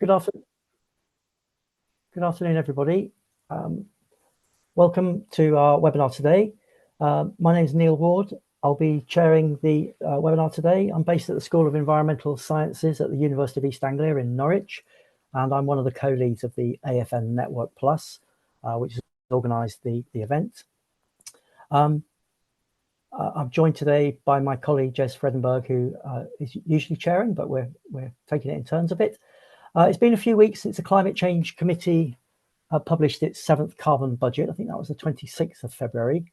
Good afternoon, everybody. Welcome to our webinar today. My name is Neil Ward. I'll be chairing the webinar today. I'm based at the School of Environmental Sciences at the University of East Anglia in Norwich, and I'm one of the co-leads of the AFN Network Plus, which has organised the event. I'm joined today by my colleague Jez Fredenberg, who is usually chairing, but we're taking it in turns a bit. It's been a few weeks since the Climate Change Committee published its 7th carbon budget. I think that was the 26th of February.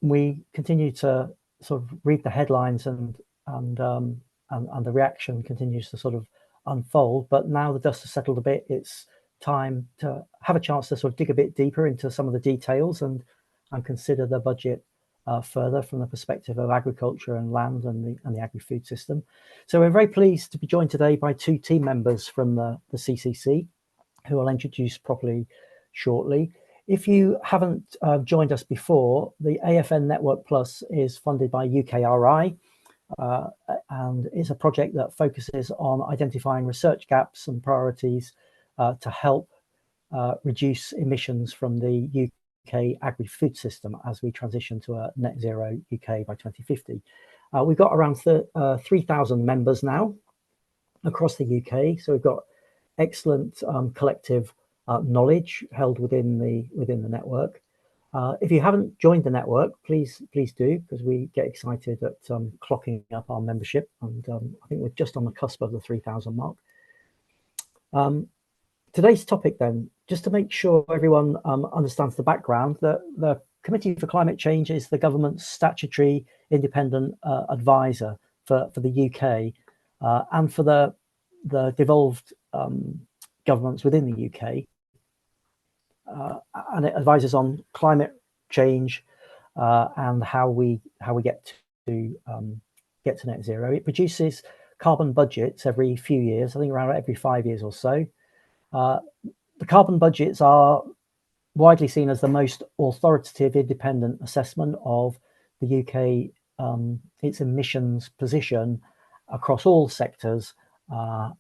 We continue to sort of read the headlines and the reaction continues to sort of unfold. But now the dust has settled a bit, it's time to have a chance to sort of dig a bit deeper into some of the details and consider the budget further from the perspective of agriculture and land and the agri-food system. So we're very pleased to be joined today by two team members from the CCC, who I'll introduce properly shortly. If you haven't joined us before, the AFN Network Plus is funded by UKRI, and is a project that focuses on identifying research gaps and priorities to help reduce emissions from the UK agri-food system as we transition to a net zero UK by 2050. We've got around 3,000 members now across the UK, so we've got excellent collective knowledge held within the network. If you haven't joined the network, please do, because we get excited at clocking up our membership, and I think we're just on the cusp of the 3,000 mark. Today's topic then, just to make sure everyone understands the background, the Committee for Climate Change is the government's statutory independent advisor for the UK and for the devolved governments within the UK, and it advises on climate change and how we get to net zero. It produces carbon budgets every few years, I think around every 5 years or so. The carbon budgets are widely seen as the most authoritative independent assessment of the UK, its emissions position across all sectors,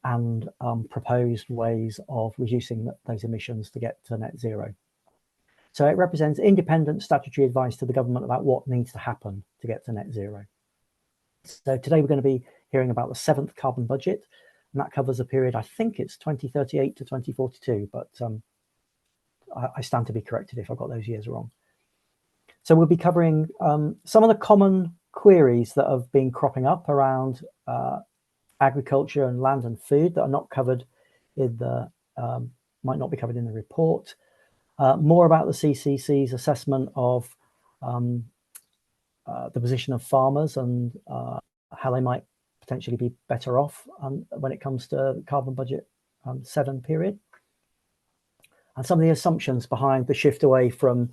and proposed ways of reducing those emissions to get to net zero. So it represents independent statutory advice to the government about what needs to happen to get to net zero. So today we're going to be hearing about the 7th carbon budget, and that covers a period, I think it's 2038 to 2042, but I stand to be corrected if I got those years wrong. So we'll be covering some of the common queries that have been cropping up around agriculture and land and food that are not covered in the might not be covered in the report. More about the CCC's assessment of the position of farmers and how they might potentially be better off when it comes to the carbon budget 7 period, and some of the assumptions behind the shift away from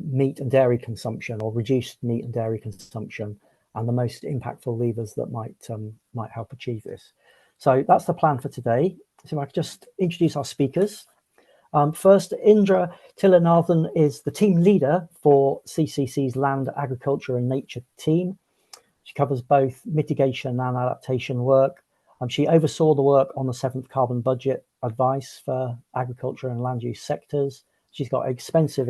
meat and dairy consumption, or reduced meat and dairy consumption, and the most impactful levers that might help achieve this. So that's the plan for today. So I could just introduce our speakers. First, Indra Thillainathan is the team leader for CCC's Land, Agriculture and Nature team. She covers both mitigation and adaptation work. She oversaw the work on the 7th carbon budget advice for agriculture and land use sectors. She's got extensive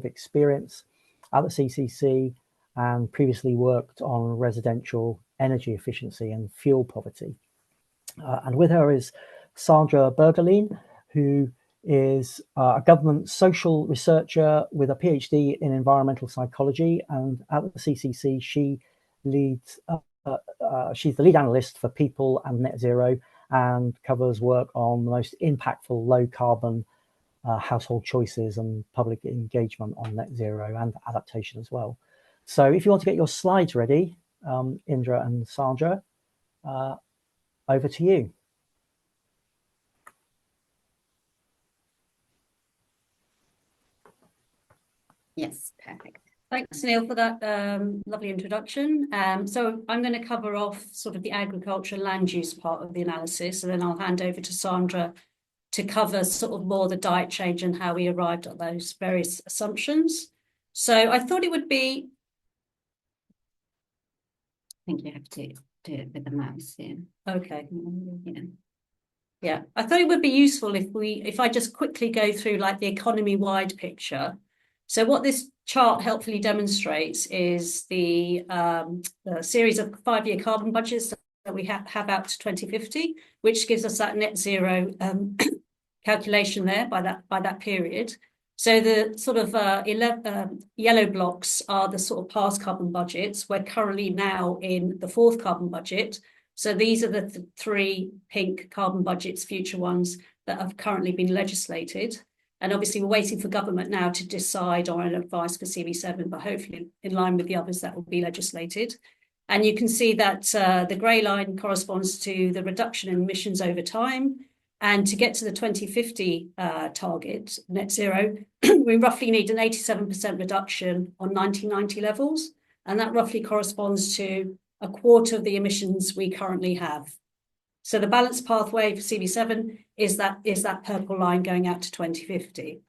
experience at the CCC and previously worked on residential energy efficiency and fuel poverty. And with her is Sandra Bogelein, who is a government social researcher with a PhD in environmental psychology, and at the CCC she leads she's the lead analyst for people and net zero, and covers work on the most impactful low carbon household choices and public engagement on net zero and adaptation as well. So if you want to get your slides ready, Indra and Sandra, over to you. Yes, perfect. Thanks, Neil, for that lovely introduction. So I'm going to cover off sort of the agriculture land use part of the analysis, and then I'll hand over to Sandra to cover sort of more the diet change and how we arrived at those various assumptions. So I thought it would be, I think you have to do it with the mouse here. Okay. Yeah, I thought it would be useful if I just quickly go through like the economy-wide picture. So what this chart helpfully demonstrates is the series of 5-year carbon budgets that we have out to 2050, which gives us that net zero calculation there by that period. So the sort of yellow blocks are the sort of past carbon budgets. We're currently now in the 4th carbon budget. So these are the 3 pink carbon budgets, future ones, that have currently been legislated. And obviously we're waiting for government now to decide on an advice for CV7, but hopefully in line with the others that will be legislated. And you can see that the grey line corresponds to the reduction in emissions over time. And to get to the 2050 target, net zero, we roughly need an 87% reduction on 1990 levels. And that roughly corresponds to a quarter of the emissions we currently have. So the balanced pathway for CV7 is that purple line going out to 2050.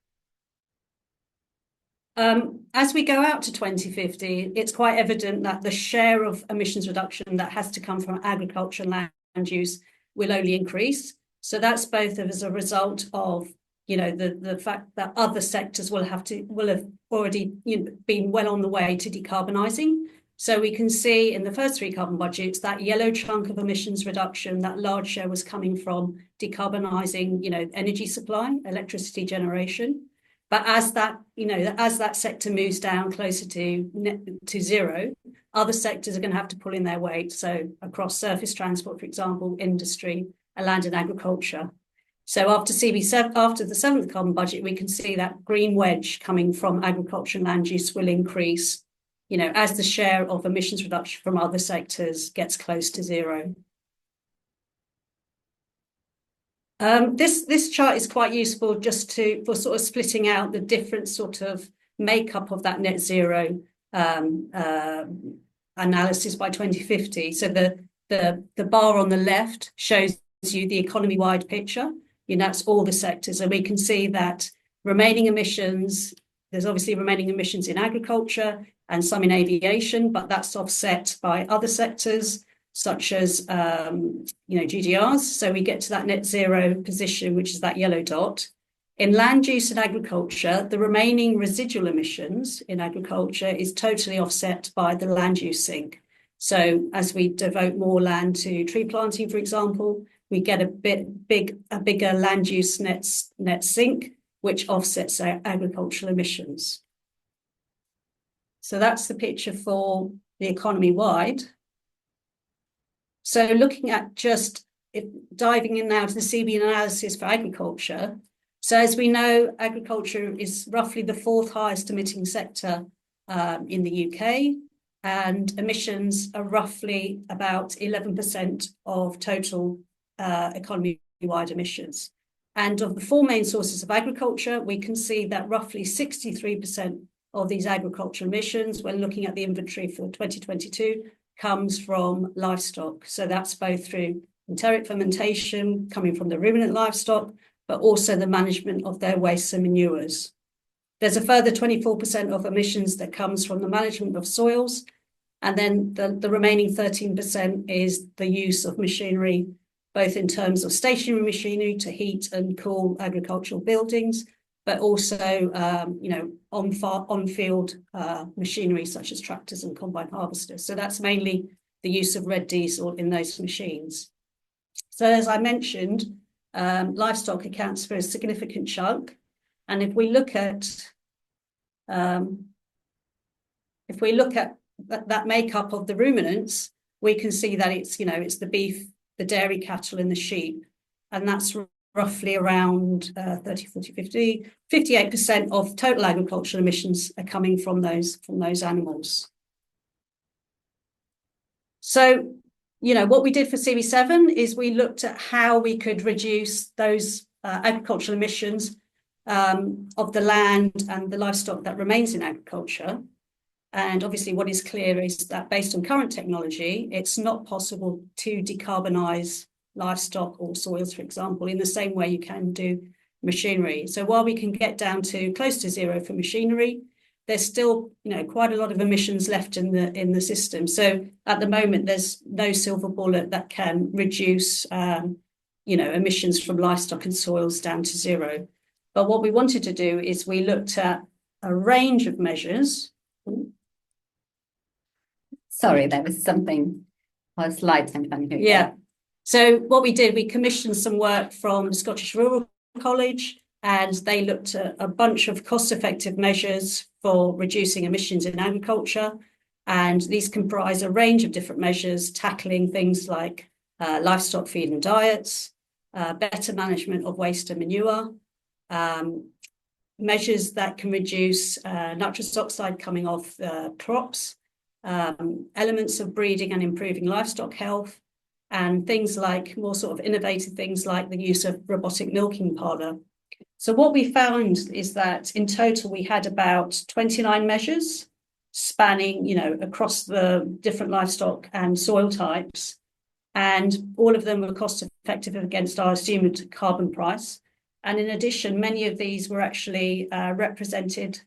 As we go out to 2050, it's quite evident that the share of emissions reduction that has to come from agriculture and land use will only increase. So that's both as a result of, the fact that other sectors will have already been well on the way to decarbonising. So we can see in the first 3 carbon budgets, that yellow chunk of emissions reduction, that large share was coming from decarbonising, energy supply, electricity generation. But as that sector moves down closer to zero, other sectors are going to have to pull in their weight. So across surface transport, for example, industry, land and agriculture. So after CV7, after the 7th carbon budget, we can see that green wedge coming from agriculture and land use will increase, as the share of emissions reduction from other sectors gets close to zero. This chart is quite useful just for sort of splitting out the different sort of makeup of that net zero analysis by 2050. So the bar on the left shows you the economy-wide picture. That's all the sectors, and we can see that remaining emissions. There's obviously remaining emissions in agriculture and some in aviation, but that's offset by other sectors such as GDRs. So we get to that net zero position, which is that yellow dot. In land use and agriculture, the remaining residual emissions in agriculture is totally offset by the land use sink. So as we devote more land to tree planting, for example, we get a bigger land use net sink, which offsets our agricultural emissions. So that's the picture for the economy wide. So looking at diving in now to the CB analysis for agriculture. So as we know, agriculture is roughly the 4th highest emitting sector in the UK, and emissions are roughly about 11% of total economy-wide emissions. And of the 4 main sources of agriculture, we can see that roughly 63% of these agricultural emissions, when looking at the inventory for 2022, comes from livestock. So that's both through enteric fermentation coming from the ruminant livestock, but also the management of their wastes and manures. There's a further 24% of emissions that comes from the management of soils. And then the remaining 13% is the use of machinery, both in terms of stationary machinery to heat and cool agricultural buildings, but also, on-field machinery such as tractors and combine harvesters. So that's mainly the use of red diesel in those machines. So as I mentioned, livestock accounts for a significant chunk. And if we look at that makeup of the ruminants, we can see that it's the beef, the dairy cattle and the sheep. And that's roughly around 30, 40, 50, 58% of total agricultural emissions are coming from those animals. So, what we did for CV7 is we looked at how we could reduce those agricultural emissions of the land and the livestock that remains in agriculture. And obviously what is clear is that based on current technology, it's not possible to decarbonise livestock or soils, for example, in the same way you can do machinery. So while we can get down to close to zero for machinery, there's still, quite a lot of emissions left in the system. So at the moment, there's no silver bullet that can reduce, emissions from livestock and soils down to zero. But what we wanted to do is we looked at a range of measures. Sorry, there was something. Our slides I'm trying to Yeah. So what we did, we commissioned some work from the Scottish Rural College, and they looked at a bunch of cost-effective measures for reducing emissions in agriculture. And these comprise a range of different measures tackling things like livestock feed and diets, better management of waste and manure, measures that can reduce nitrous oxide coming off crops, elements of breeding and improving livestock health, and things like more sort of innovative things like the use of robotic milking parlour. So what we found is that in total we had about 29 measures spanning, across the different livestock and soil types, and all of them were cost effective against our assumed carbon price. And in addition, many of these were actually represented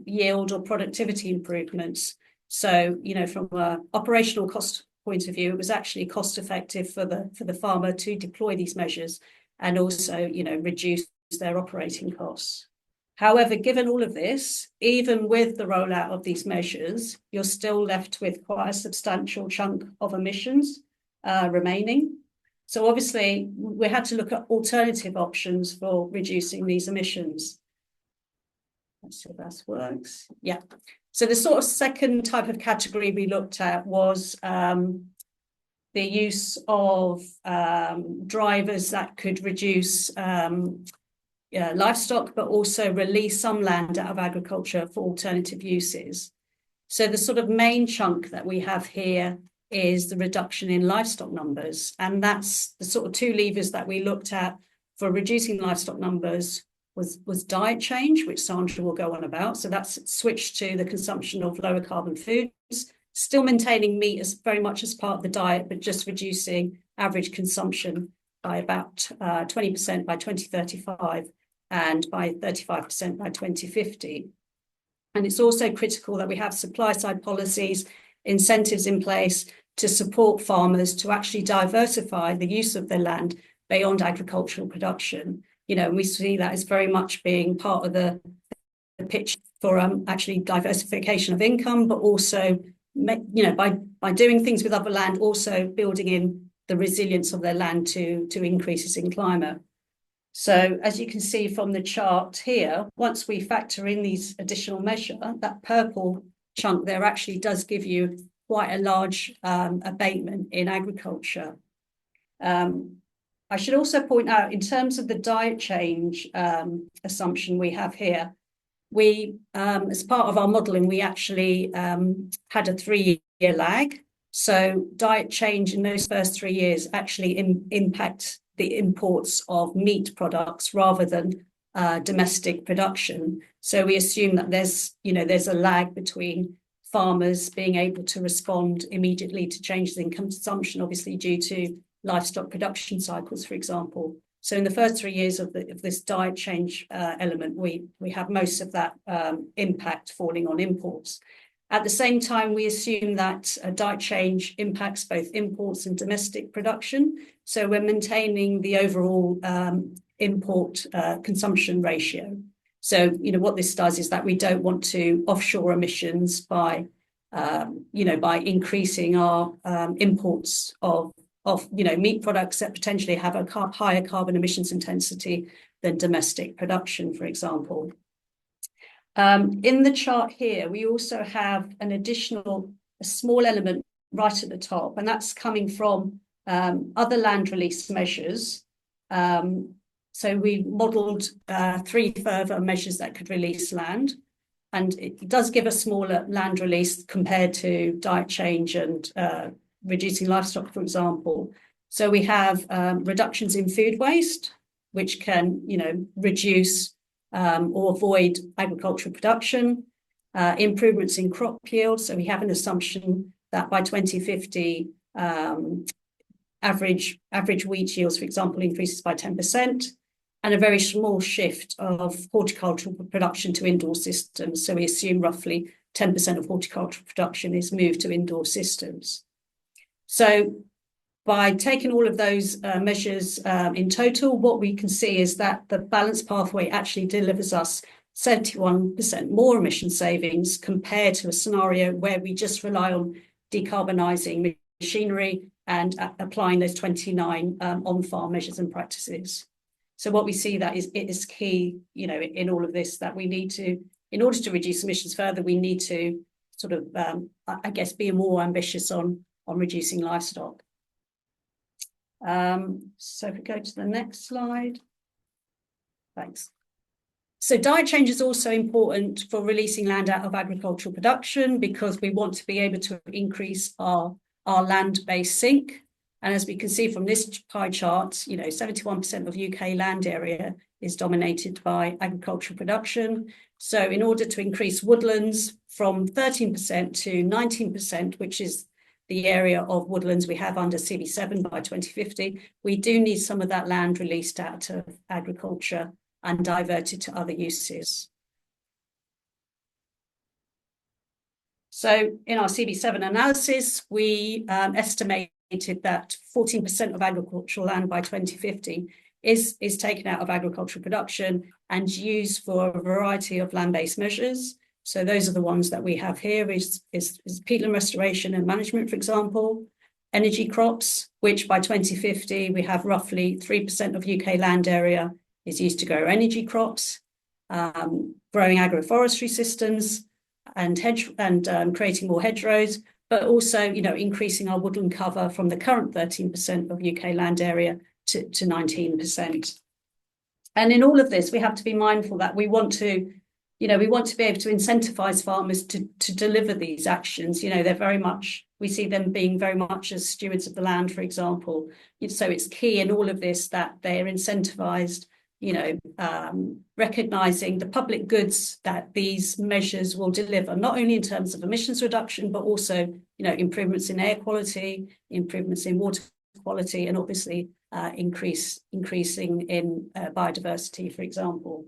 yield or productivity improvements. So, from an operational cost point of view, it was actually cost effective for the farmer to deploy these measures and also, reduce their operating costs. However, given all of this, even with the rollout of these measures, you're still left with quite a substantial chunk of emissions remaining. So obviously, we had to look at alternative options for reducing these emissions. Let's see if that works. Yeah. So the sort of second type of category we looked at was the use of drivers that could reduce livestock, but also release some land out of agriculture for alternative uses. So the sort of main chunk that we have here is the reduction in livestock numbers. And that's the sort of two levers that we looked at for reducing livestock numbers was diet change, which Sandra will go on about. So that's switched to the consumption of lower carbon foods, still maintaining meat as very much as part of the diet, but just reducing average consumption by about 20% by 2035 and by 35% by 2050. And it's also critical that we have supply side policies, incentives in place to support farmers to actually diversify the use of their land beyond agricultural production. And we see that as very much being part of the pitch for actually diversification of income, but also, by doing things with other land, also building in the resilience of their land to increases in climate. So as you can see from the chart here, once we factor in these additional measures, that purple chunk there actually does give you quite a large abatement in agriculture. I should also point out, in terms of the diet change assumption we have here, we, as part of our modelling, we actually had a 3-year lag. So diet change in those first 3 years actually impact the imports of meat products rather than domestic production. So we assume that there's a lag between farmers being able to respond immediately to changes in consumption, obviously due to livestock production cycles, for example. So in the first 3 years of this diet change element, we have most of that impact falling on imports. At the same time, we assume that a diet change impacts both imports and domestic production. So we're maintaining the overall import consumption ratio. So, what this does is that we don't want to offshore emissions by increasing our imports of meat products that potentially have a higher carbon emissions intensity than domestic production, for example. In the chart here, we also have a small element right at the top, and that's coming from other land release measures. So we modelled 3 further measures that could release land, and it does give a smaller land release compared to diet change and reducing livestock, for example. So we have reductions in food waste, which can, reduce or avoid agricultural production, improvements in crop yield. So we have an assumption that by 2050, average wheat yields, for example, increases by 10%. and a very small shift of horticultural production to indoor systems. So we assume roughly 10% of horticultural production is moved to indoor systems. So by taking all of those measures in total, what we can see is that the balanced pathway actually delivers us 71% more emission savings compared to a scenario where we just rely on decarbonising machinery and applying those 29 on-farm measures and practices. So what we see that is it is key, in all of this, that we need to, in order to reduce emissions further, we need to sort of, I guess, be more ambitious on reducing livestock. So if we go to the next slide. Thanks. So diet change is also important for releasing land out of agricultural production, because we want to be able to increase our land-based sink. And as we can see from this pie chart, 71% of UK land area is dominated by agricultural production. So in order to increase woodlands from 13% to 19%, which is the area of woodlands we have under CB7 by 2050, we do need some of that land released out of agriculture and diverted to other uses. So in our CB7 analysis, we estimated that 14% of agricultural land by 2050 is taken out of agricultural production and used for a variety of land-based measures. So those are the ones that we have here is peatland restoration and management, for example, energy crops, which by 2050, we have roughly 3% of UK land area is used to grow energy crops, growing agroforestry systems and creating more hedgerows, but also, increasing our woodland cover from the current 13% of UK land area to 19%. And in all of this, we have to be mindful that we want to be able to incentivize farmers to deliver these actions. They're very much, we see them being very much as stewards of the land, for example. So it's key in all of this that they're incentivized, recognizing the public goods that these measures will deliver, not only in terms of emissions reduction, but also, improvements in air quality, improvements in water quality, and obviously increasing in biodiversity, for example.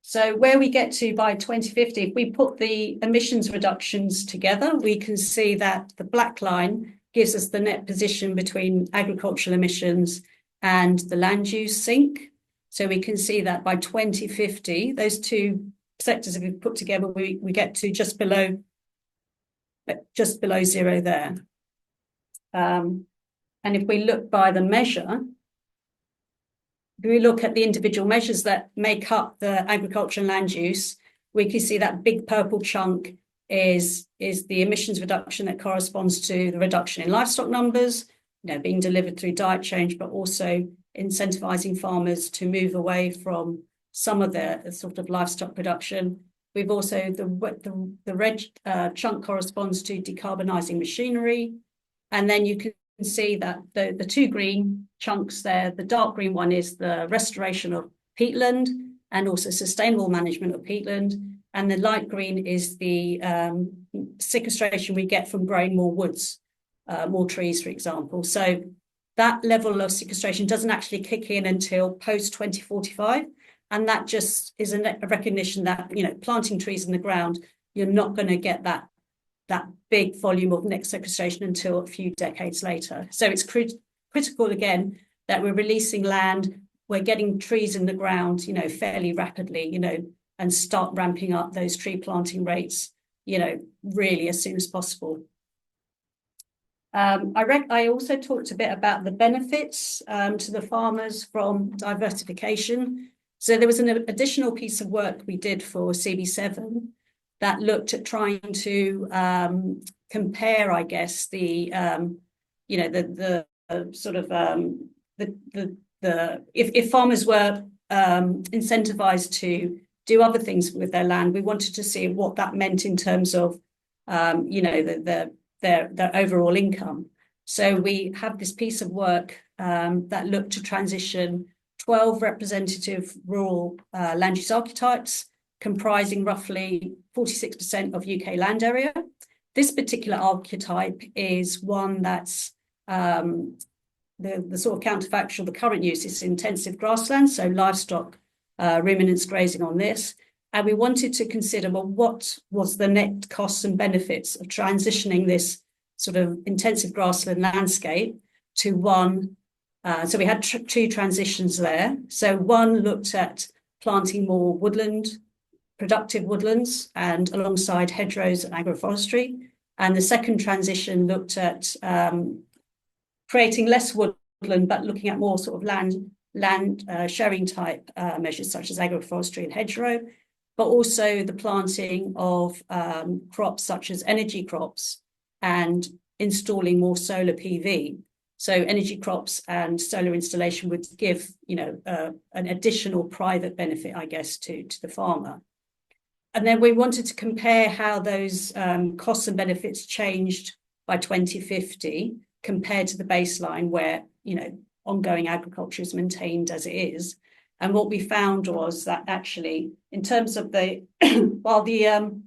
So where we get to by 2050, if we put the emissions reductions together, we can see that the black line gives us the net position between agricultural emissions and the land use sink. So we can see that by 2050, those two sectors, if we put together, we get to just below zero there. And if we look by the measure, if we look at the individual measures that make up the agriculture and land use, we can see that big purple chunk is the emissions reduction that corresponds to the reduction in livestock numbers, being delivered through diet change, but also incentivizing farmers to move away from some of their sort of livestock production. We've also, the red chunk corresponds to decarbonising machinery. And then you can see that the two green chunks there, the dark green one is the restoration of peatland and also sustainable management of peatland. And the light green is the sequestration we get from growing more woods, more trees, for example. So that level of sequestration doesn't actually kick in until post 2045. And that just is a recognition that, planting trees in the ground, you're not going to get that big volume of net sequestration until a few decades later. So it's critical, again, that we're releasing land, we're getting trees in the ground, fairly rapidly, and start ramping up those tree planting rates, really as soon as possible. I also talked a bit about the benefits to the farmers from diversification. So there was an additional piece of work we did for CB7 that looked at trying to compare, I guess, if farmers were incentivized to do other things with their land, we wanted to see what that meant in terms of, their overall income. So we have this piece of work that looked to transition 12 representative rural land use archetypes, comprising roughly 46% of UK land area. This particular archetype is one that's the sort of counterfactual, the current use is intensive grassland, so livestock, ruminants grazing on this. And we wanted to consider, well, what was the net costs and benefits of transitioning this sort of intensive grassland landscape to one. So we had two transitions there. So one looked at planting more woodland, productive woodlands, and alongside hedgerows and agroforestry. And the second transition looked at creating less woodland, but looking at more sort of land sharing type measures such as agroforestry and hedgerow, but also the planting of crops such as energy crops and installing more solar PV. So energy crops and solar installation would give, an additional private benefit, I guess, to the farmer. And then we wanted to compare how those costs and benefits changed by 2050 compared to the baseline where, ongoing agriculture is maintained as it is. And what we found was that actually, in terms of while the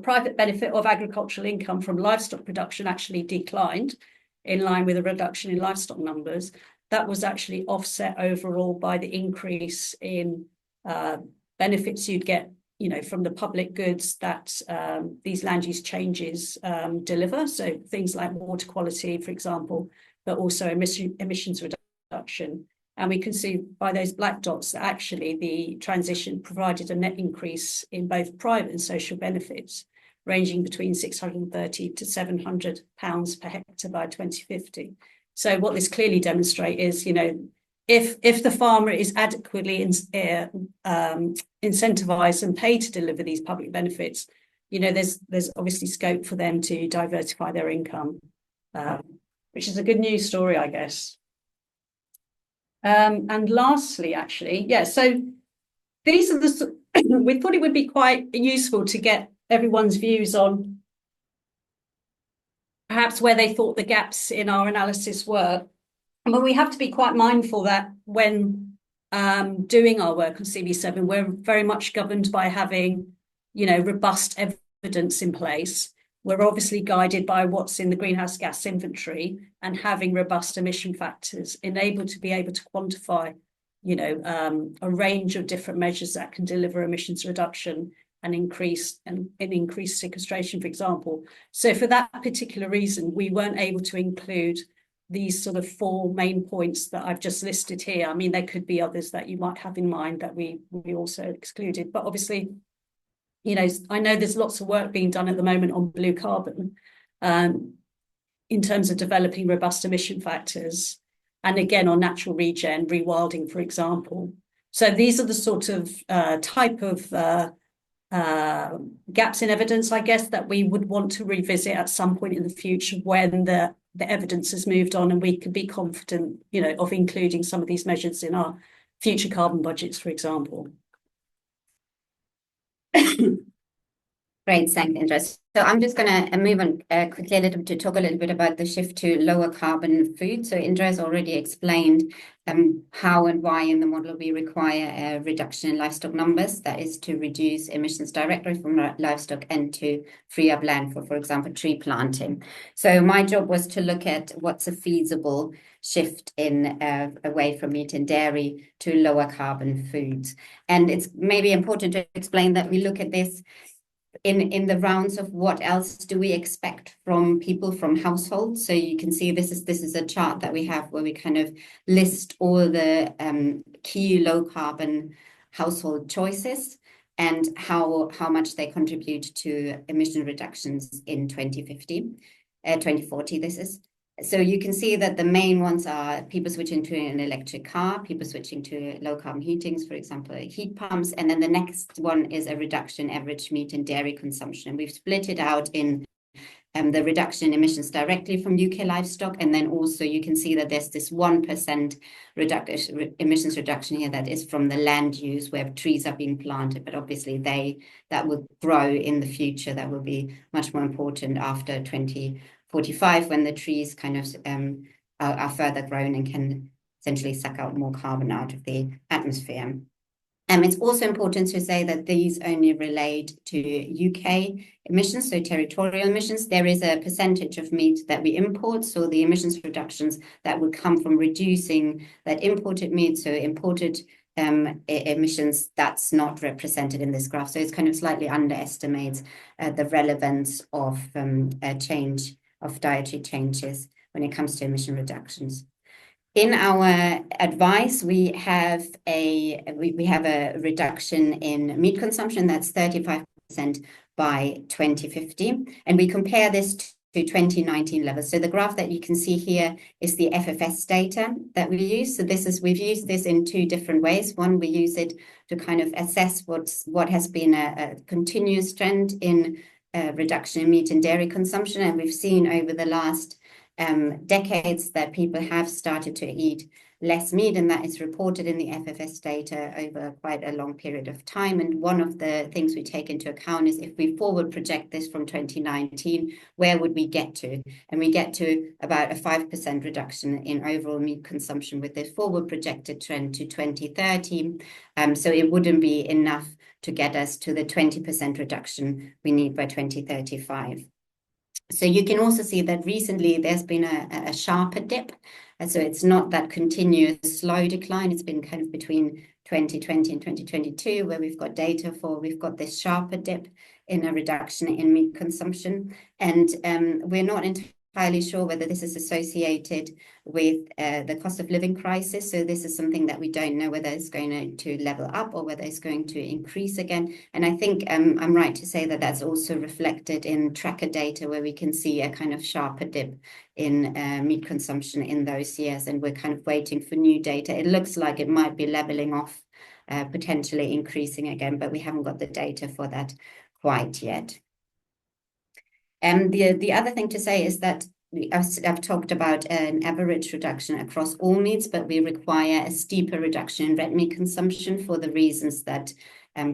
private benefit of agricultural income from livestock production actually declined in line with a reduction in livestock numbers, that was actually offset overall by the increase in benefits you'd get, from the public goods that these land use changes deliver. So things like water quality, for example, but also emissions reduction. And we can see by those black dots that actually the transition provided a net increase in both private and social benefits, ranging between £630 to £700 per hectare by 2050. So what this clearly demonstrates is, if the farmer is adequately incentivized and paid to deliver these public benefits, there's obviously scope for them to diversify their income, which is a good news story, I guess. And lastly, actually, so these are we thought it would be quite useful to get everyone's views on perhaps where they thought the gaps in our analysis were. But we have to be quite mindful that when doing our work on CV7, we're very much governed by having, robust evidence in place. We're obviously guided by what's in the greenhouse gas inventory and having robust emission factors enabled to be able to quantify, a range of different measures that can deliver emissions reduction and increase sequestration, for example. So for that particular reason, we weren't able to include these sort of four main points that I've just listed here. I mean, there could be others that you might have in mind that we also excluded, but obviously, I know there's lots of work being done at the moment on blue carbon in terms of developing robust emission factors, and again on natural regen, rewilding, for example. So these are the sort of type of gaps in evidence, I guess, that we would want to revisit at some point in the future when the evidence has moved on and we can be confident, of including some of these measures in our future carbon budgets, for example. Great, thanks, Indra. So I'm just going to move on quickly a little bit to talk a little bit about the shift to lower carbon food. So Indra has already explained how and why in the model we require a reduction in livestock numbers, that is to reduce emissions directly from livestock and to free up land for example, tree planting. So my job was to look at what's a feasible shift in away from meat and dairy to lower carbon foods. And it's maybe important to explain that we look at this in the rounds of what else do we expect from people, from households. So you can see this is a chart that we have where we kind of list all the key low carbon household choices and how much they contribute to emission reductions in 2040 this is. So you can see that the main ones are people switching to an electric car, people switching to low carbon heatings, for example, heat pumps. And then the next one is a reduction in average meat and dairy consumption. And we've split it out in the reduction in emissions directly from UK livestock. And then also you can see that there's this 1% emissions reduction here that is from the land use where trees are being planted. But obviously that will grow in the future. That will be much more important after 2045 when the trees kind of are further grown and can essentially suck out more carbon out of the atmosphere. It's also important to say that these only relate to UK emissions, so territorial emissions. There is a percentage of meat that we import, so the emissions reductions that would come from reducing that imported meat, so imported emissions, that's not represented in this graph. So it's kind of slightly underestimates the relevance of change of dietary changes when it comes to emission reductions. In our advice, we have a reduction in meat consumption that's 35% by 2050, and we compare this to 2019 levels. So the graph that you can see here is the FFS data that we use. So we've used this in two different ways. One, we use it to kind of assess what has been a continuous trend in reduction in meat and dairy consumption, and we've seen over the last decades that people have started to eat less meat, and that is reported in the FFS data over quite a long period of time. And one of the things we take into account is if we forward project this from 2019, where would we get to? And we get to about a 5% reduction in overall meat consumption with this forward projected trend to 2030. So it wouldn't be enough to get us to the 20% reduction we need by 2035. So you can also see that recently there's been a sharper dip. So it's not that continuous slow decline. It's been kind of between 2020 and 2022 where we've got data for, we've got this sharper dip in a reduction in meat consumption. And we're not entirely sure whether this is associated with the cost of living crisis. So this is something that we don't know whether it's going to level up or whether it's going to increase again. And I think I'm right to say that that's also reflected in tracker data where we can see a kind of sharper dip in meat consumption in those years. And we're kind of waiting for new data. It looks like it might be leveling off, potentially increasing again, but we haven't got the data for that quite yet. And the other thing to say is that I've talked about an average reduction across all meats, but we require a steeper reduction in red meat consumption for the reasons that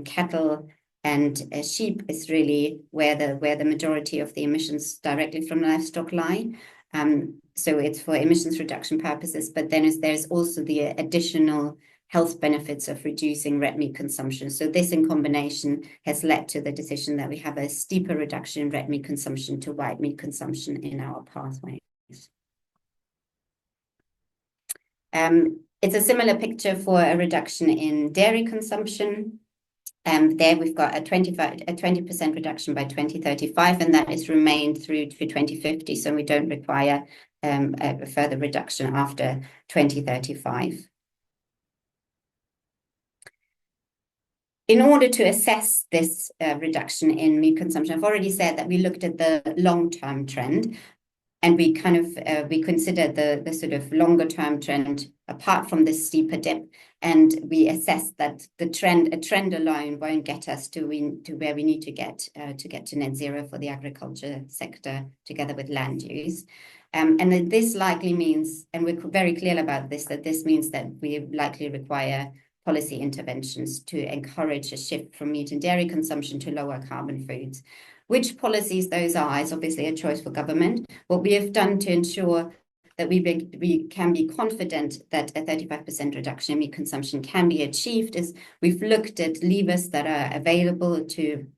cattle and sheep is really where the majority of the emissions directly from livestock lie. So it's for emissions reduction purposes, but then there's also the additional health benefits of reducing red meat consumption. So this in combination has led to the decision that we have a steeper reduction in red meat consumption to white meat consumption in our pathways. It's a similar picture for a reduction in dairy consumption. There we've got a 20% reduction by 2035, and that is remained through to 2050. So we don't require a further reduction after 2035. In order to assess this reduction in meat consumption, I've already said that we looked at the long-term trend, and we kind of we considered the sort of longer-term trend apart from this steeper dip, and we assessed that a trend alone won't get us to where we need to get to net zero for the agriculture sector together with land use. And then this likely means, and we're very clear about this, that this means that we likely require policy interventions to encourage a shift from meat and dairy consumption to lower carbon foods. Which policies those are is obviously a choice for government. What we have done to ensure that we can be confident that a 35% reduction in meat consumption can be achieved is we've looked at levers that are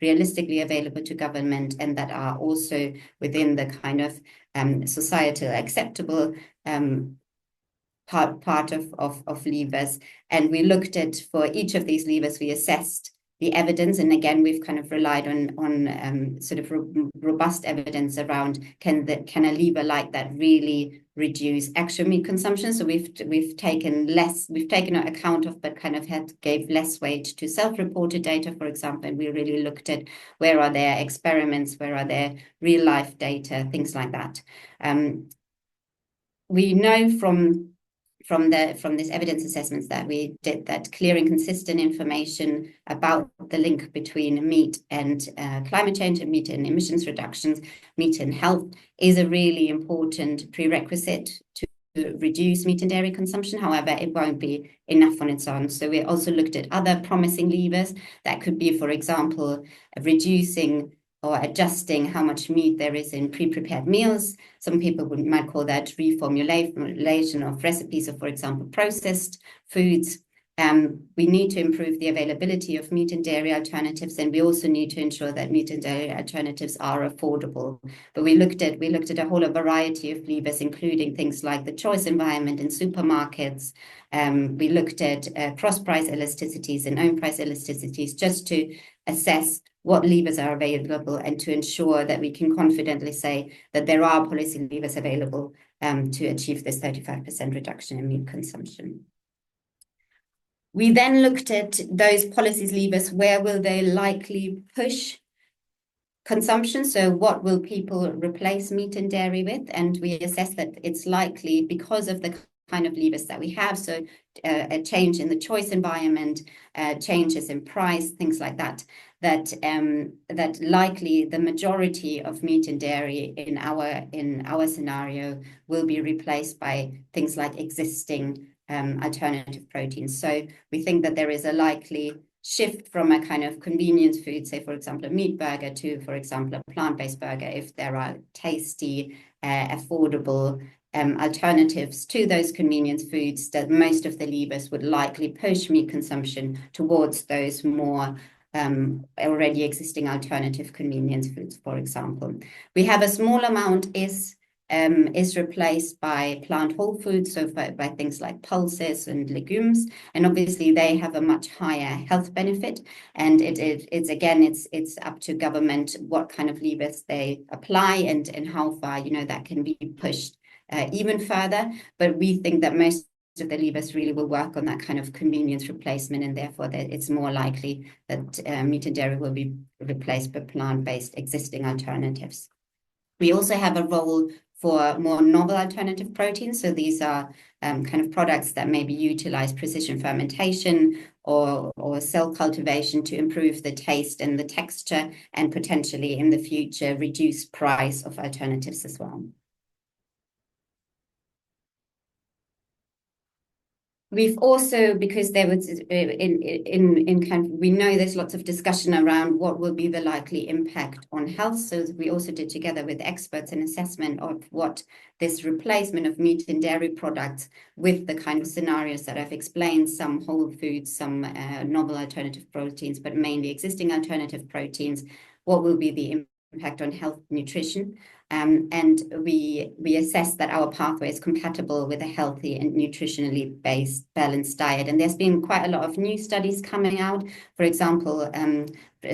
realistically available to government and that are also within the kind of societal acceptable part of levers. And we looked at, for each of these levers, we assessed the evidence. And again, we've kind of relied on sort of robust evidence around can a lever like that really reduce actual meat consumption? So we've taken account of, but kind of gave less weight to self-reported data, for example. And we really looked at where are there experiments, where are there real life data, things like that. We know from this evidence assessments that we did that clear and consistent information about the link between meat and climate change and meat and emissions reductions, meat and health is a really important prerequisite to reduce meat and dairy consumption. However, it won't be enough on its own. So we also looked at other promising levers that could be, for example, reducing or adjusting how much meat there is in pre-prepared meals. Some people might call that reformulation of recipes of, for example, processed foods. We need to improve the availability of meat and dairy alternatives, and we also need to ensure that meat and dairy alternatives are affordable. But we looked at a whole variety of levers, including things like the choice environment in supermarkets. We looked at cross-price elasticities and own price elasticities, just to assess what levers are available and to ensure that we can confidently say that there are policy levers available to achieve this 35% reduction in meat consumption. We then looked at those policies levers. Where will they likely push consumption? So what will people replace meat and dairy with? And we assessed that it's likely, because of the kind of levers that we have, so a change in the choice environment, changes in price, things like that, that likely the majority of meat and dairy in our scenario will be replaced by things like existing alternative proteins. So we think that there is a likely shift from a kind of convenience food, say, for example, a meat burger, to, for example, a plant-based burger, if there are tasty, affordable alternatives to those convenience foods, that most of the levers would likely push meat consumption towards those more already existing alternative convenience foods, for example. We have a small amount is replaced by plant whole foods, so by things like pulses and legumes, and obviously they have a much higher health benefit. And it's up to government what kind of levers they apply and how far that can be pushed even further. But we think that most of the levers really will work on that kind of convenience replacement, and therefore that it's more likely that meat and dairy will be replaced by plant-based existing alternatives. We also have a role for more novel alternative proteins. So these are kind of products that maybe utilize precision fermentation or cell cultivation to improve the taste and the texture, and potentially in the future reduce price of alternatives as well. We've also, because there was in kind of, we know there's lots of discussion around what will be the likely impact on health. So we also did, together with experts, an assessment of what this replacement of meat and dairy products with the kind of scenarios that I've explained, some whole foods, some novel alternative proteins, but mainly existing alternative proteins, what will be the impact on health nutrition. And we assess that our pathway is compatible with a healthy and nutritionally based balanced diet. And there's been quite a lot of new studies coming out. For example,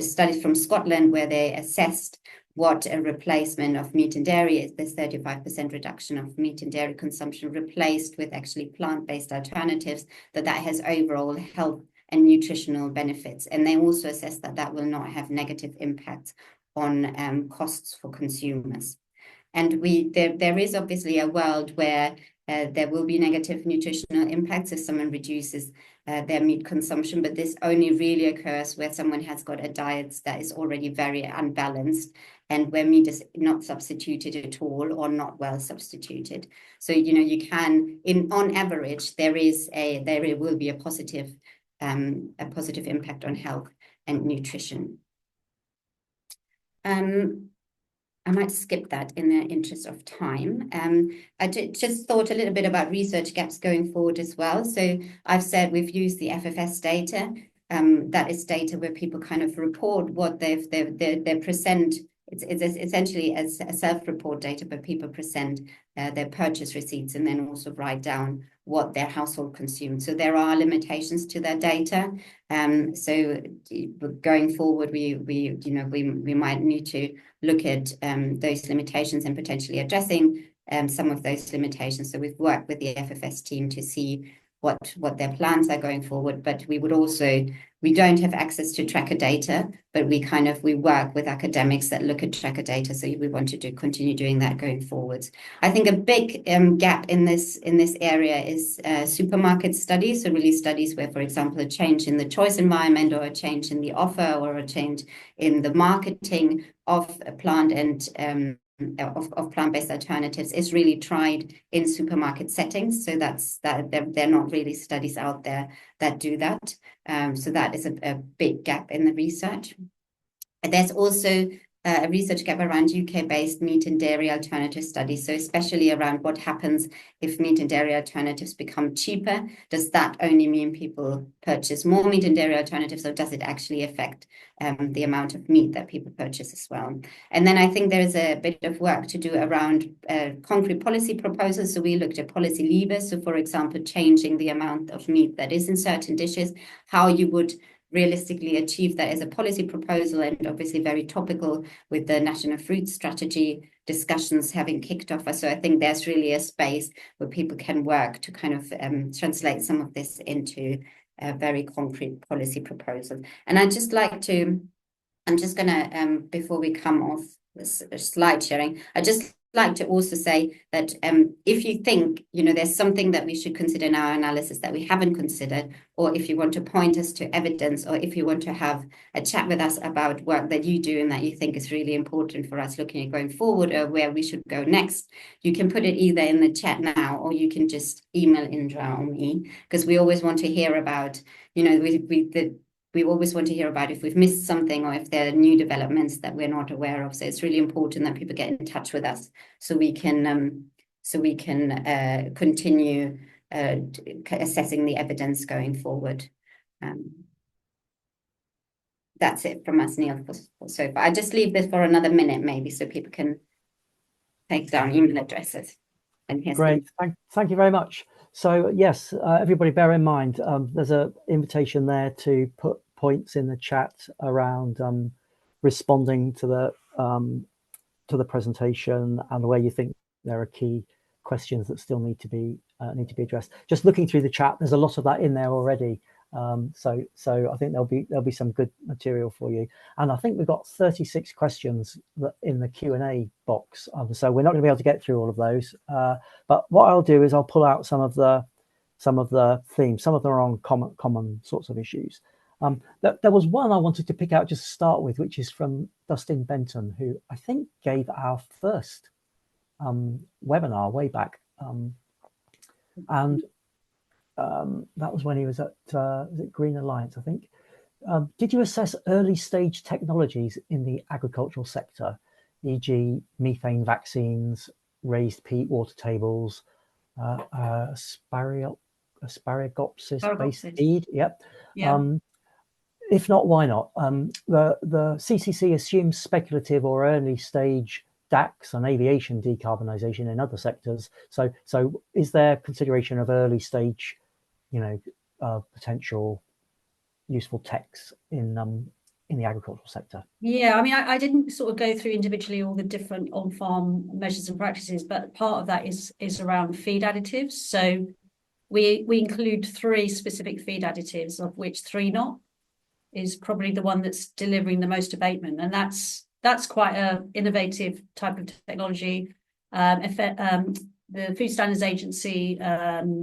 studies from Scotland, where they assessed what a replacement of meat and dairy is, this 35% reduction of meat and dairy consumption replaced with actually plant-based alternatives, that has overall health and nutritional benefits. And they also assess that that will not have negative impacts on costs for consumers. And there is obviously a world where there will be negative nutritional impacts if someone reduces their meat consumption, but this only really occurs where someone has got a diet that is already very unbalanced, and where meat is not substituted at all or not well substituted. So you can, on average, there will be a positive impact on health and nutrition. I might skip that in the interest of time. I just thought a little bit about research gaps going forward as well. So I've said we've used the FFS data. That is data where people kind of report what they present. It's essentially as a self-report data, but people present their purchase receipts and then also write down what their household consumed. So there are limitations to that data. So going forward, we might need to look at those limitations and potentially addressing some of those limitations. So we've worked with the FFS team to see what their plans are going forward, but we don't have access to tracker data, but we work with academics that look at tracker data. So we want to continue doing that going forwards. I think a big gap in this area is supermarket studies. So really studies where, for example, a change in the choice environment, or a change in the offer, or a change in the marketing of a plant and of plant-based alternatives is really tried in supermarket settings. So they're not really studies out there that do that. So that is a big gap in the research. And there's also a research gap around UK-based meat and dairy alternative studies. So especially around what happens if meat and dairy alternatives become cheaper. Does that only mean people purchase more meat and dairy alternatives, or does it actually affect the amount of meat that people purchase as well? And then I think there's a bit of work to do around concrete policy proposals. So we looked at policy levers. So for example, changing the amount of meat that is in certain dishes, how you would realistically achieve that as a policy proposal, and obviously very topical with the National Fruit Strategy discussions having kicked off. So I think there's really a space where people can work to kind of translate some of this into a very concrete policy proposal. And I'm just going to, before we come off this slide sharing, I just like to also say that if you think, there's something that we should consider in our analysis that we haven't considered, or if you want to point us to evidence, or if you want to have a chat with us about work that you do and that you think is really important for us looking at going forward, or where we should go next, you can put it either in the chat now, or you can just email Indra or me, because we always want to hear about, we always want to hear about if we've missed something or if there are new developments that we're not aware of. So it's really important that people get in touch with us so we can continue assessing the evidence going forward. That's it from us, Neil, so far. I just leave this for another minute maybe so people can take down email addresses. And great, thank you very much. So yes, everybody bear in mind, there's an invitation there to put points in the chat around responding to the presentation and where you think there are key questions that still need to be addressed. Just looking through the chat, there's a lot of that in there already. So I think there'll be some good material for you. And I think we've got 36 questions in the Q&A box. So we're not going to be able to get through all of those. But what I'll do is I'll pull out some of the themes. Some of them are on common sorts of issues. There was one I wanted to pick out just to start with, which is from Dustin Benton, who I think gave our first webinar way back. And that was when he was at Green Alliance, I think. Did you assess early stage technologies in the agricultural sector, e.g. methane vaccines, raised peat water tables, Asparagopsis-based feed? Yep. Yeah. If not, why not? The CCC assumes speculative or early stage DACs and aviation decarbonisation in other sectors. So is there consideration of early stage, potential useful techs in the agricultural sector? Yeah, I mean, I didn't sort of go through individually all the different on-farm measures and practices, but part of that is around feed additives. So we include 3 specific feed additives, of which 3-not is probably the one that's delivering the most abatement, and that's quite a innovative type of technology. The Food Standards Agency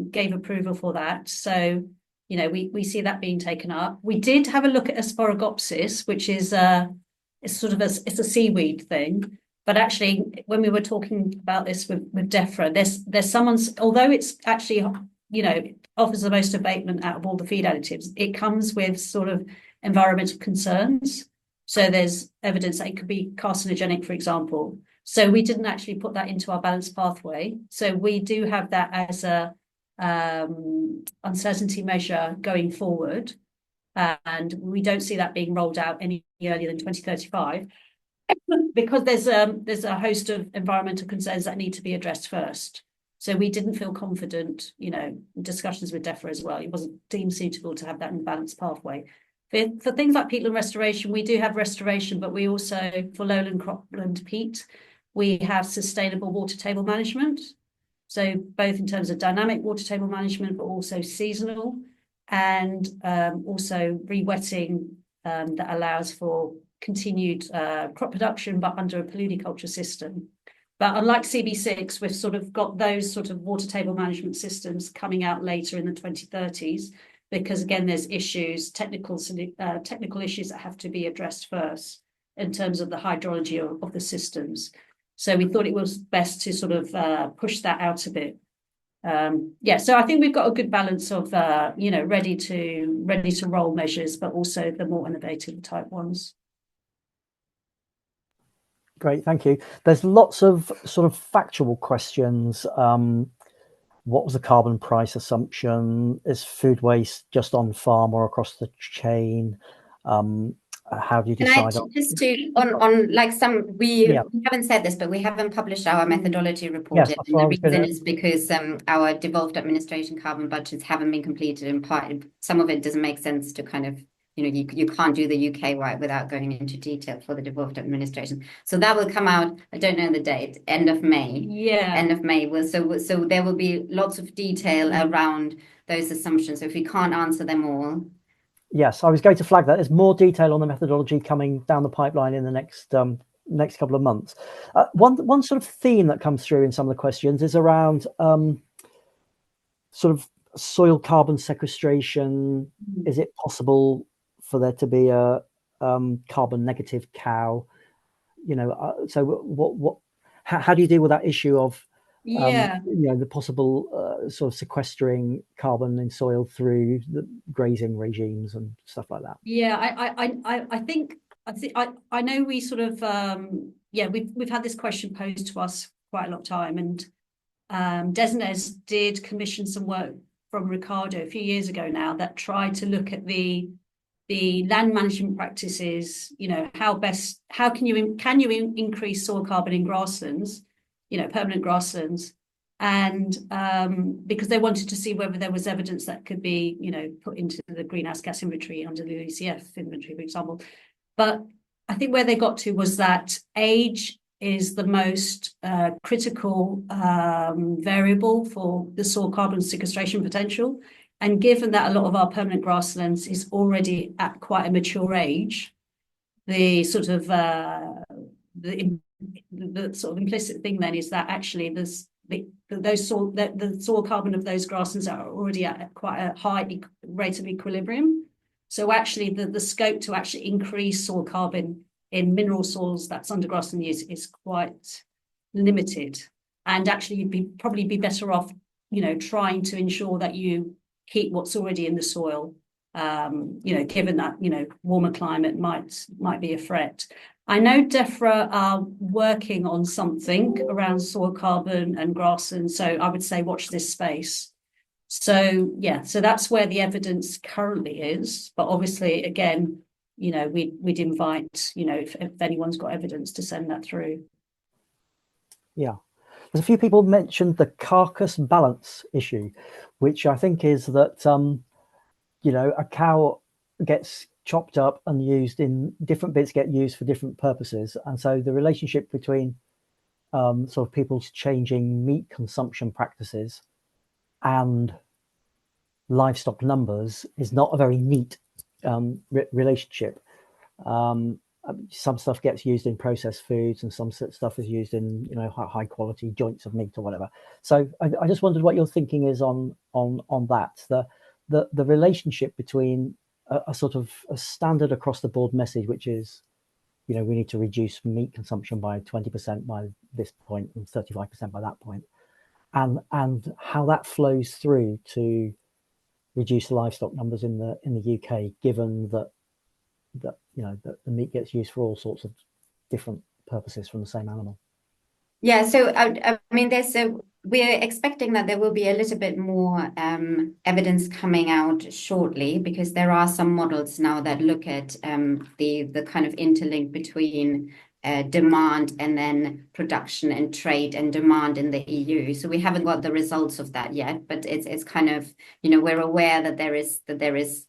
gave approval for that, so we see that being taken up. We did have a look at Asparagopsis, which is it's a seaweed thing, but actually when we were talking about this with DEFRA, there's someone's, although it's actually offers the most abatement out of all the feed additives, it comes with sort of environmental concerns. So there's evidence that it could be carcinogenic, for example. So we didn't actually put that into our balanced pathway. So we do have that as a uncertainty measure going forward. And we don't see that being rolled out any earlier than 2035 because there's a host of environmental concerns that need to be addressed first. So we didn't feel confident, in discussions with DEFRA as well. It wasn't deemed suitable to have that in the balanced pathway. For things like peatland restoration, we do have restoration, but we also, for lowland cropland peat, we have sustainable water table management. So both in terms of dynamic water table management, but also seasonal, and also re-wetting that allows for continued crop production, but under a pluriculture system. But unlike CB6, we've sort of got those sort of water table management systems coming out later in the 2030s, because again, there's technical issues that have to be addressed first in terms of the hydrology of the systems. So we thought it was best to sort of push that out a bit. So I think we've got a good balance of ready to roll measures, but also the more innovative type ones. Great, thank you. There's lots of sort of factual questions. What was the carbon price assumption? Is food waste just on farm or across the chain? How do you decide on? Just to on like we haven't said this, but we haven't published our methodology report yet. And the reason is because our devolved administration carbon budgets haven't been completed. In part, some of it doesn't make sense to kind of, you can't do the UK wide without going into detail for the devolved administration. So that will come out, I don't know the date, end of May. Yeah. End of May. So there will be lots of detail around those assumptions. So if we can't answer them all. Yes, I was going to flag that. There's more detail on the methodology coming down the pipeline in the next couple of months. One sort of theme that comes through in some of the questions is around sort of soil carbon sequestration. Is it possible for there to be a carbon negative cow? So how do you deal with that issue of the possible sort of sequestering carbon in soil through the grazing regimes and stuff like that? I know we sort of we've had this question posed to us quite a lot of time, and Desnes did commission some work from Ricardo a few years ago now that tried to look at the land management practices. How can you increase soil carbon in grasslands, permanent grasslands, and because they wanted to see whether there was evidence that could be put into the greenhouse gas inventory under the LULUCF inventory, for example. But I think where they got to was that age is the most critical variable for the soil carbon sequestration potential. And given that a lot of our permanent grasslands is already at quite a mature age, the sort of the sort of implicit thing then is that actually the soil carbon of those grasslands are already at quite a high rate of equilibrium. So actually the scope to actually increase soil carbon in mineral soils that's under grassland use is quite limited. And actually you'd probably be better off, trying to ensure that you keep what's already in the soil, given that, warmer climate might be a threat. I know DEFRA are working on something around soil carbon and grasslands, so I would say watch this space. So that's where the evidence currently is. But obviously, again, we'd invite, if anyone's got evidence, to send that through. Yeah. There's a few people mentioned the carcass balance issue, which I think is that, a cow gets chopped up and used in different bits, get used for different purposes. And so the relationship between sort of people's changing meat consumption practices and livestock numbers is not a very neat relationship. Some stuff gets used in processed foods and some stuff is used in high quality joints of meat or whatever. So I just wondered what your thinking is on that, the relationship between a sort of a standard across the board message, which is we need to reduce meat consumption by 20% by this point and 35% by that point, and how that flows through to reduce the livestock numbers in the UK, given that the meat gets used for all sorts of different purposes from the same animal. Yeah, so I mean, we're expecting that there will be a little bit more evidence coming out shortly, because there are some models now that look at the kind of interlink between demand and then production and trade and demand in the EU. So we haven't got the results of that yet, but it's kind of, we're aware that there is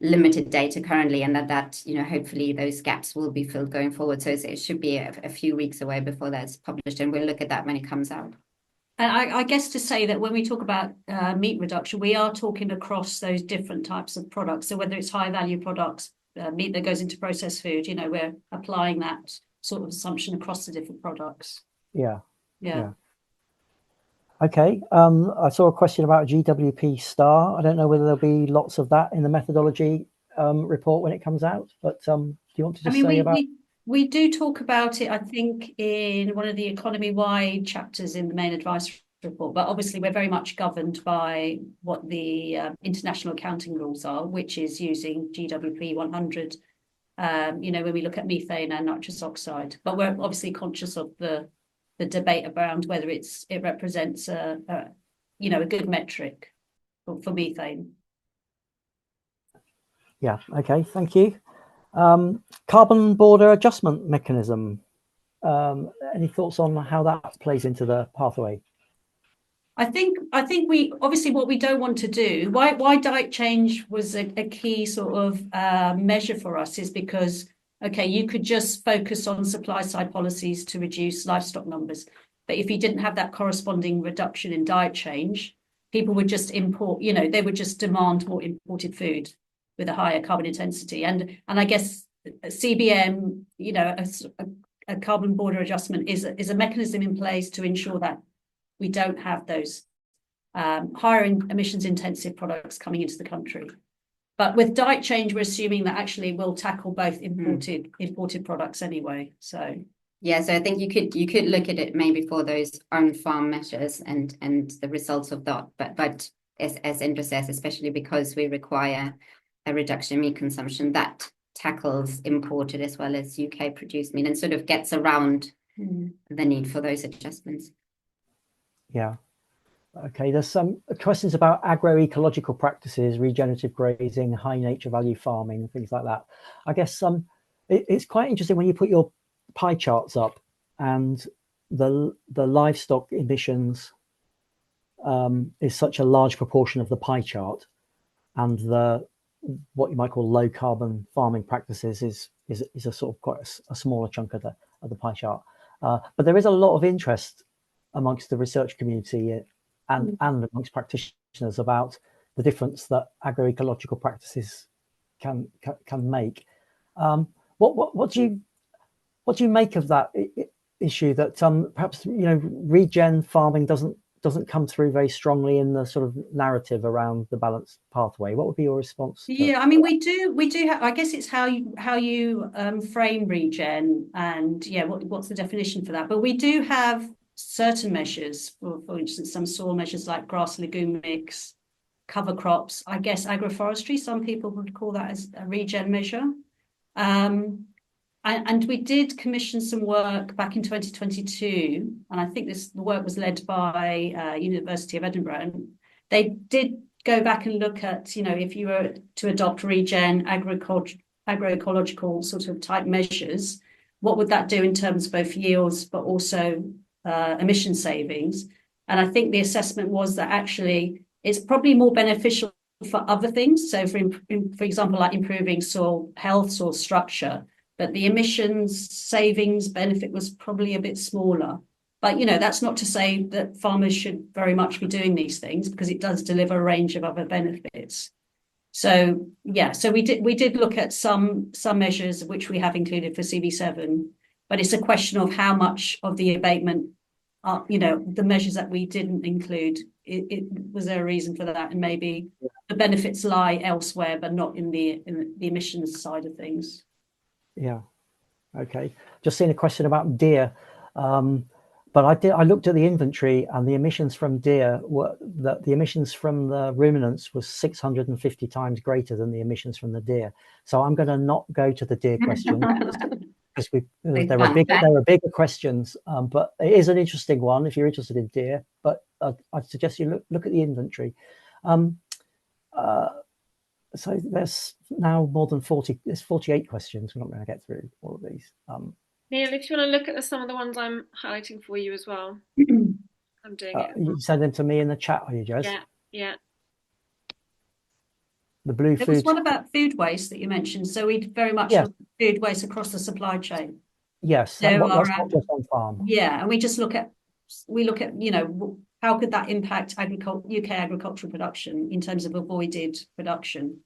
limited data currently, and that hopefully those gaps will be filled going forward. So it should be a few weeks away before that's published, and we'll look at that when it comes out. And I guess to say that when we talk about meat reduction, we are talking across those different types of products. So whether it's high value products, meat that goes into processed food, we're applying that sort of assumption across the different products. Yeah. Okay, I saw a question about GWP star. I don't know whether there'll be lots of that in the methodology report when it comes out, but do you want to just say about... We do talk about it, I think, in one of the economy-wide chapters in the main advice report, but obviously we're very much governed by what the international accounting rules are, which is using GWP 100 when we look at methane and nitrous oxide. But we're obviously conscious of the debate around whether it represents a good metric for methane. Yeah, okay, thank you. Carbon border adjustment mechanism. Any thoughts on how that plays into the pathway? I think we obviously, what we don't want to do, why diet change was a key sort of measure for us, is because, okay, you could just focus on supply side policies to reduce livestock numbers, but if you didn't have that corresponding reduction in diet change, people would just import, they would just demand more imported food with a higher carbon intensity. And I guess CBM, a carbon border adjustment is a mechanism in place to ensure that we don't have those higher emissions intensive products coming into the country. But with diet change, we're assuming that actually we'll tackle both imported products anyway. So yeah, so I think you could look at it maybe for those on farm measures and the results of that. But as Indra says, especially because we require a reduction in meat consumption, that tackles imported as well as UK produced meat and sort of gets around the need for those adjustments. Yeah. Okay, there's some questions about agroecological practices, regenerative grazing, high nature value farming, things like that. I guess it's quite interesting when you put your pie charts up and the livestock emissions is such a large proportion of the pie chart, and what you might call low carbon farming practices is a sort of quite a smaller chunk of the pie chart. But there is a lot of interest amongst the research community and amongst practitioners about the difference that agroecological practices can make. What do you make of that issue that perhaps regen farming doesn't come through very strongly in the sort of narrative around the balanced pathway? What would be your response? Yeah, I mean, we do have, I guess it's how you frame regen, and what's the definition for that? But we do have certain measures, for instance, some soil measures like grass legume mix, cover crops. I guess agroforestry, some people would call that as a regen measure. And we did commission some work back in 2022, and I think the work was led by University of Edinburgh, and they did go back and look at, if you were to adopt regen agroecological sort of type measures, what would that do in terms of both yields but also emission savings? And I think the assessment was that actually it's probably more beneficial for other things. So for example, like improving soil health, soil structure, but the emissions savings benefit was probably a bit smaller. But, that's not to say that farmers should very much be doing these things, because it does deliver a range of other benefits. So, so we did look at some measures which we have included for CV7, but it's a question of how much of the abatement, the measures that we didn't include, was there a reason for that? And maybe the benefits lie elsewhere, but not in the emissions side of things. Yeah. Okay. Just seen a question about deer. But I looked at the inventory, and the emissions from deer were the emissions from the ruminants was 650 times greater than the emissions from the deer. So I'm going to not go to the deer question because there are bigger questions. But it is an interesting one if you're interested in deer. But I'd suggest you look at the inventory. So there's now more than 40. There's 48 questions. We're not going to get through all of these. Neil, if you want to look at some of the ones I'm highlighting for you as well. I'm doing it. You send them to me in the chat, are you, Jess? Yeah. The blue food. There was one about food waste that you mentioned. So we very much look at food waste across the supply chain. Yes, that's not just on farm. Yeah, and we look at how could that impact UK agricultural production in terms of avoided production,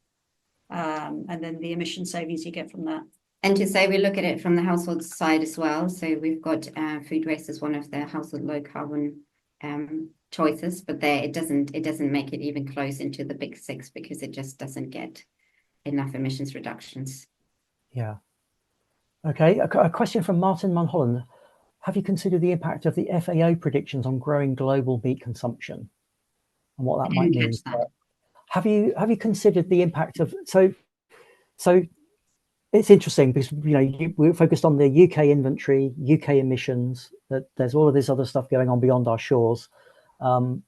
and then the emission savings you get from that. And to say we look at it from the household side as well. So we've got food waste as one of the household low carbon choices, but it doesn't make it even close into the big six because it just doesn't get enough emissions reductions. Yeah. Okay. A question from Martin Mulholland. Have you considered the impact of the FAO predictions on growing global meat consumption and what that might mean? Have you considered the impact of so it's interesting because, we're focused on the UK inventory, UK emissions, that there's all of this other stuff going on beyond our shores. And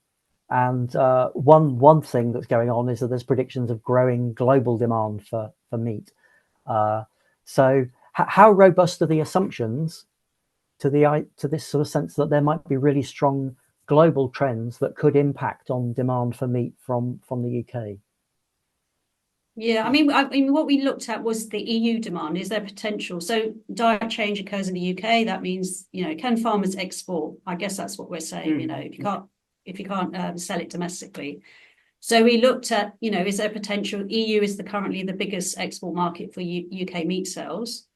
one thing that's going on is that there's predictions of growing global demand for meat. So how robust are the assumptions to this sort of sense that there might be really strong global trends that could impact on demand for meat from the UK? Yeah, I mean, what we looked at was the EU demand. Is there potential? So diet change occurs in the UK. That means, can farmers export? I guess that's what we're saying. If you can't sell it domestically. So we looked at, is there potential? EU is currently the biggest export market for UK meat sales.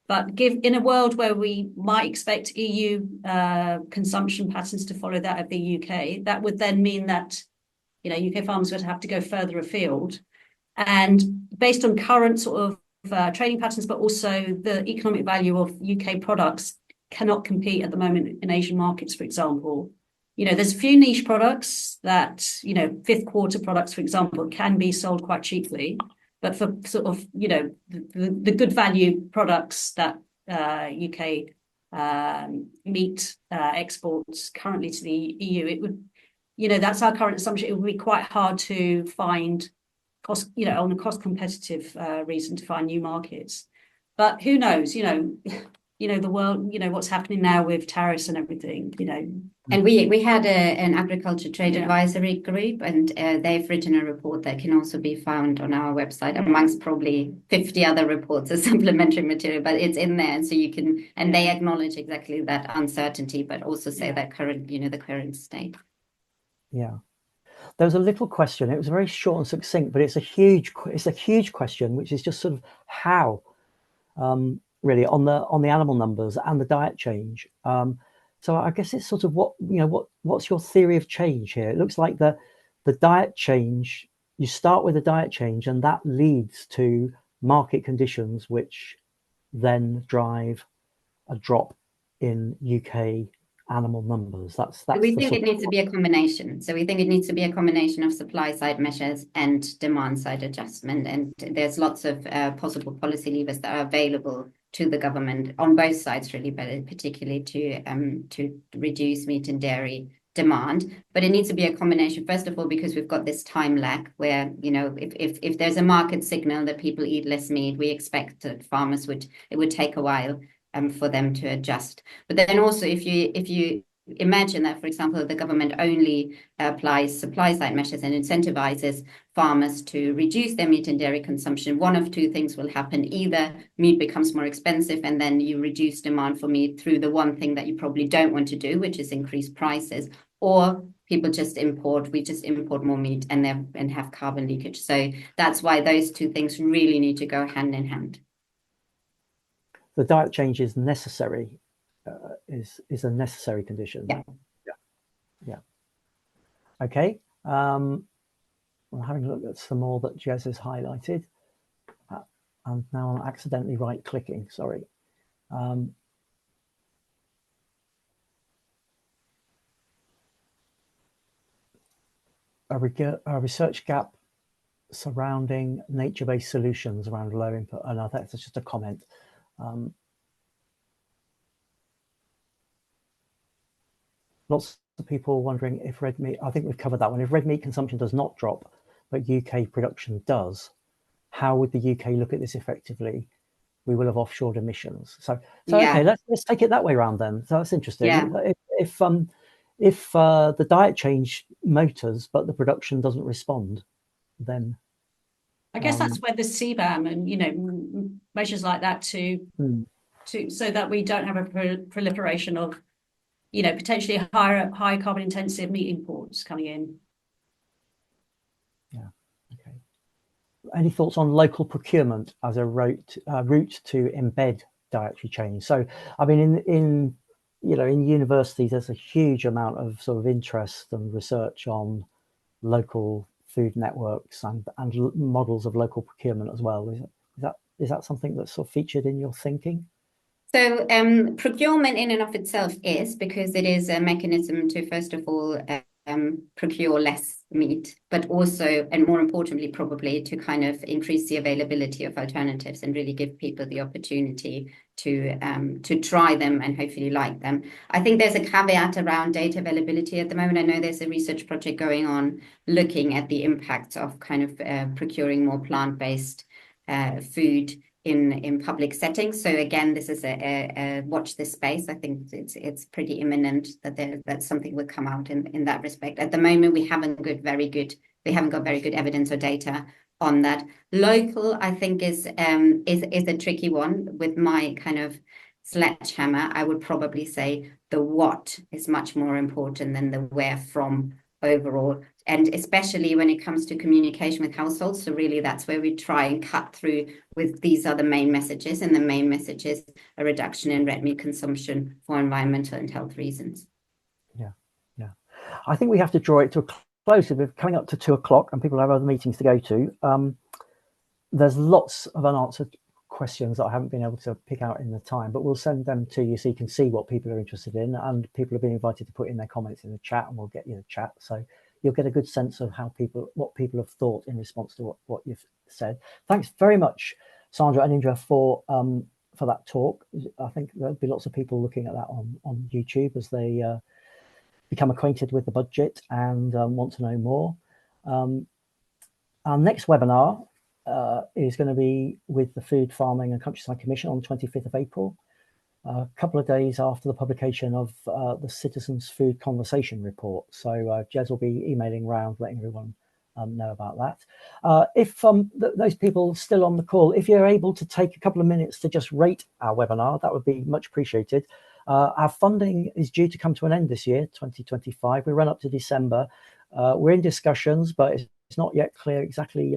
But in a world where we might expect EU consumption patterns to follow that of the UK, that would then mean that, UK farmers would have to go further afield. And based on current sort of trading patterns, but also the economic value of UK products cannot compete at the moment in Asian markets, for example. There's a few niche products that, fifth quarter products, for example, can be sold quite cheaply. But for sort of, the good value products that UK meat exports currently to the EU, it would, that's our current assumption. It would be quite hard to find cost, on a cost competitive reason to find new markets. But who knows, the world, what's happening now with tariffs and everything, And we had an agriculture trade advisory group, and they've written a report that can also be found on our website amongst probably 50 other reports as supplementary material, but it's in there, so you can, and they acknowledge exactly that uncertainty, but also say that current, the current state. Yeah. There was a little question. It was very short and succinct, but it's a huge question, which is just sort of how, really, on the animal numbers and the diet change. So I guess it's sort of what's your theory of change here? It looks like the diet change. You start with a diet change, and that leads to market conditions, which then drive a drop in UK animal numbers. That's we think it needs to be a combination. So we think it needs to be a combination of supply side measures and demand side adjustment. And there's lots of possible policy levers that are available to the government on both sides, really, but particularly to reduce meat and dairy demand. But it needs to be a combination, first of all, because we've got this time lag where, if there's a market signal that people eat less meat, we expect that farmers it would take a while for them to adjust. But then also, if you imagine that, for example, the government only applies supply side measures and incentivizes farmers to reduce their meat and dairy consumption, one of two things will happen. Either meat becomes more expensive and then you reduce demand for meat through the one thing that you probably don't want to do, which is increase prices, or we just import more meat and have carbon leakage. So that's why those two things really need to go hand in hand. The diet change is necessary. Is a necessary condition. Yeah. Okay. I'm having a look at some more that Jez has highlighted, and now I'm accidentally right clicking. Sorry. A research gap surrounding nature-based solutions around low input. And that's just a comment. Lots of people wondering if red meat, I think we've covered that one. If red meat consumption does not drop, but UK production does, how would the UK look at this effectively? We will have offshored emissions. So okay, let's take it that way around then. So that's interesting. Yeah. If the diet change motors, but the production doesn't respond, then I guess that's where the CBAM and measures like that to so that we don't have a proliferation of potentially high carbon intensive meat imports coming in. Yeah. Okay. Any thoughts on local procurement as a route to embed dietary change? So, I mean, in universities, there's a huge amount of sort of interest and research on local food networks and models of local procurement as well. Is that something that's sort of featured in your thinking? So procurement in and of itself is, because it is a mechanism to, first of all, procure less meat, but also, and more importantly, probably to kind of increase the availability of alternatives and really give people the opportunity to try them and hopefully like them. I think there's a caveat around data availability at the moment. I know there's a research project going on looking at the impacts of kind of procuring more plant-based food in public settings. So again, this is a watch this space. I think it's pretty imminent that something will come out in that respect. At the moment, we haven't got very good evidence or data on that. Local, I think, is a tricky one. With my kind of sledgehammer, I would probably say the what is much more important than the where from overall, and especially when it comes to communication with households. So really that's where we try and cut through with these are the main messages, and the main message is a reduction in red meat consumption for environmental and health reasons. Yeah. I think we have to draw it to a close. We're coming up to 2 o'clock and people have other meetings to go to. There's lots of unanswered questions that I haven't been able to pick out in the time, but we'll send them to you so you can see what people are interested in, and people have been invited to put in their comments in the chat, and we'll get you the chat, so you'll get a good sense of what people have thought in response to what you've said. Thanks very much, Sandra and Indra, for that talk. I think there'll be lots of people looking at that on YouTube as they become acquainted with the budget and want to know more. Our next webinar is going to be with the Food, Farming and Countryside Commission on 25th of April, a couple of days after the publication of the Citizens Food Conversation Report. So Jez will be emailing around, letting everyone know about that. If those people still on the call, if you're able to take a couple of minutes to just rate our webinar, that would be much appreciated. Our funding is due to come to an end this year, 2025. We run up to December. We're in discussions, but it's not yet clear exactly,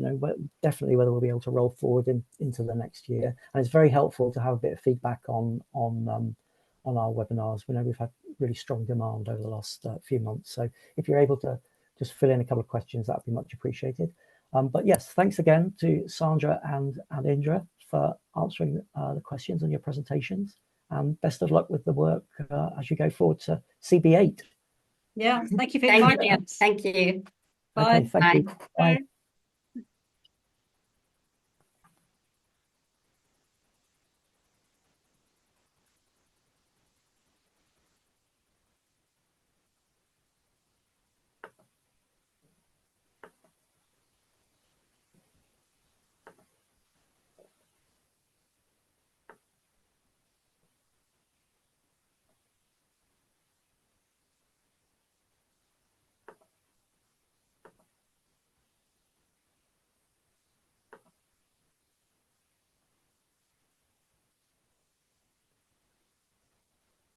definitely whether we'll be able to roll forward into the next year. And it's very helpful to have a bit of feedback on our webinars. We know we've had really strong demand over the last few months. So if you're able to just fill in a couple of questions, that'd be much appreciated. But yes, thanks again to Sandra and Indra for answering the questions on your presentations. And best of luck with the work as you go forward to CB8. Yeah, thank you for inviting us. Thank you. Bye. Okay, thank you. Bye.